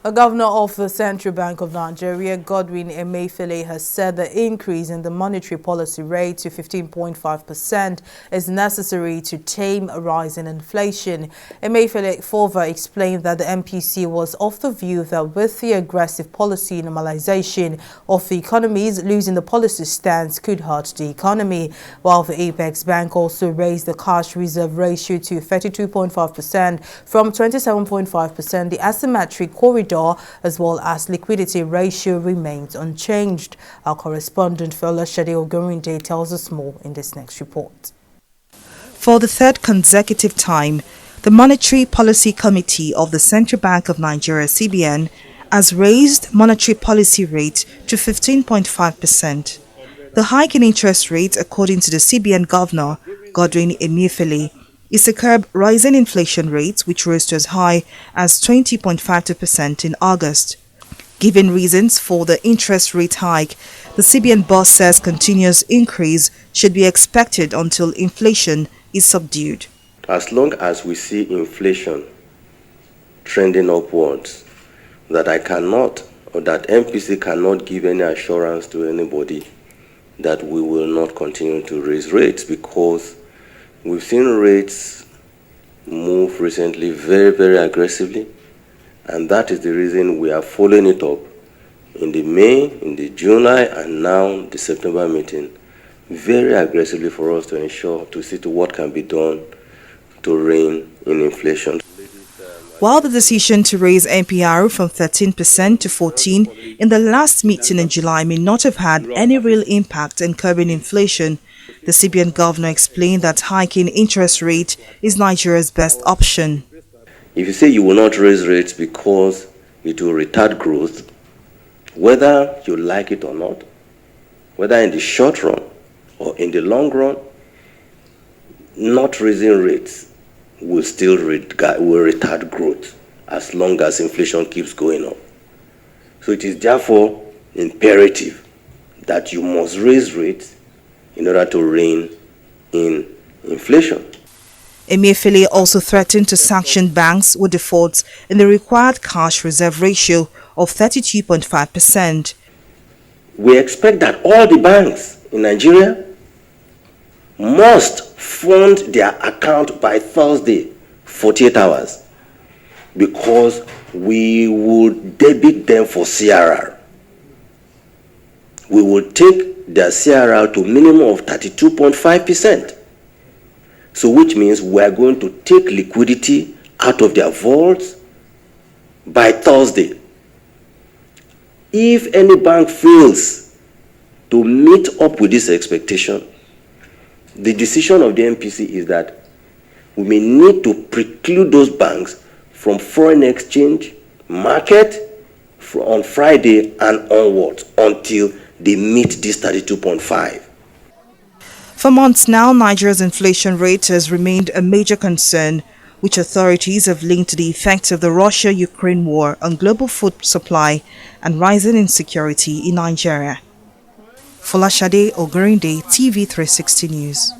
A governor of the Central Bank of Nigeria, Emefiele, has said the increase in the monetary policy rate to 15.5% is necessary to tame a rise in inflation. Emefiele further explained that the MPC was of the view that with the aggressive policy normalization of the economies, losing the policy stance could hurt the economy, while the Apex Bank also raised the cash reserve ratio to 32.5% from 27.5%. The asymmetric corridor as well as liquidity ratio remains unchanged. Our correspondent Folashade Ogurinde tells us more in this next report. For the third consecutive time, the Monetary Policy Committee of the Central Bank of Nigeria (CBN) has raised monetary policy rate to 15.5%. The hike in interest rates, according to the CBN Governor, Emefiele, is to curb rising inflation rates, which rose to as high as 20.52% in August. Given reasons for the interest rate hike, the CBN boss says continuous increase should be expected until inflation is subdued. As long as we see inflation trending upwards, that I cannot, or that MPC cannot give any assurance to anybody that we will not continue to raise rates, because we've seen rates move recently very, very aggressively, and that is the reason we are following it up in the May, in the July, and now the September meeting very aggressively for us to ensure, to see to what can be done to rein in inflation. While the decision to raise MPR from 13% to 14% in the last meeting in July may not have had any real impact in curbing inflation, the CBN governor explained that hiking interest rate is Nigeria's best option. If you say you will not raise rates because it will retard growth, whether you like it or not, whether in the short run or in the long run, not raising rates will still retard growth as long as inflation keeps going up. So it is therefore imperative that you must raise rates in order to rein in inflation. Emefiele also threatened to sanction banks with defaults in the required cash reserve ratio of 32.5%. We expect that all the banks in Nigeria must fund their account by Thursday, 48 hours, because we will debit them for CRR. We will take their CRR to minimum of 32.5%. So which means we are going to take liquidity out of their vaults by Thursday. If any bank fails to meet up with this expectation, the decision of the MPC is that we may need to preclude those banks from foreign exchange market on Friday and onwards until they meet this 32.5. For months now, Nigeria's inflation rate has remained a major concern, which authorities have linked to the effects of the Russia-Ukraine war on global food supply and rising insecurity in Nigeria. Folashade Ogurinde, TV 360 News.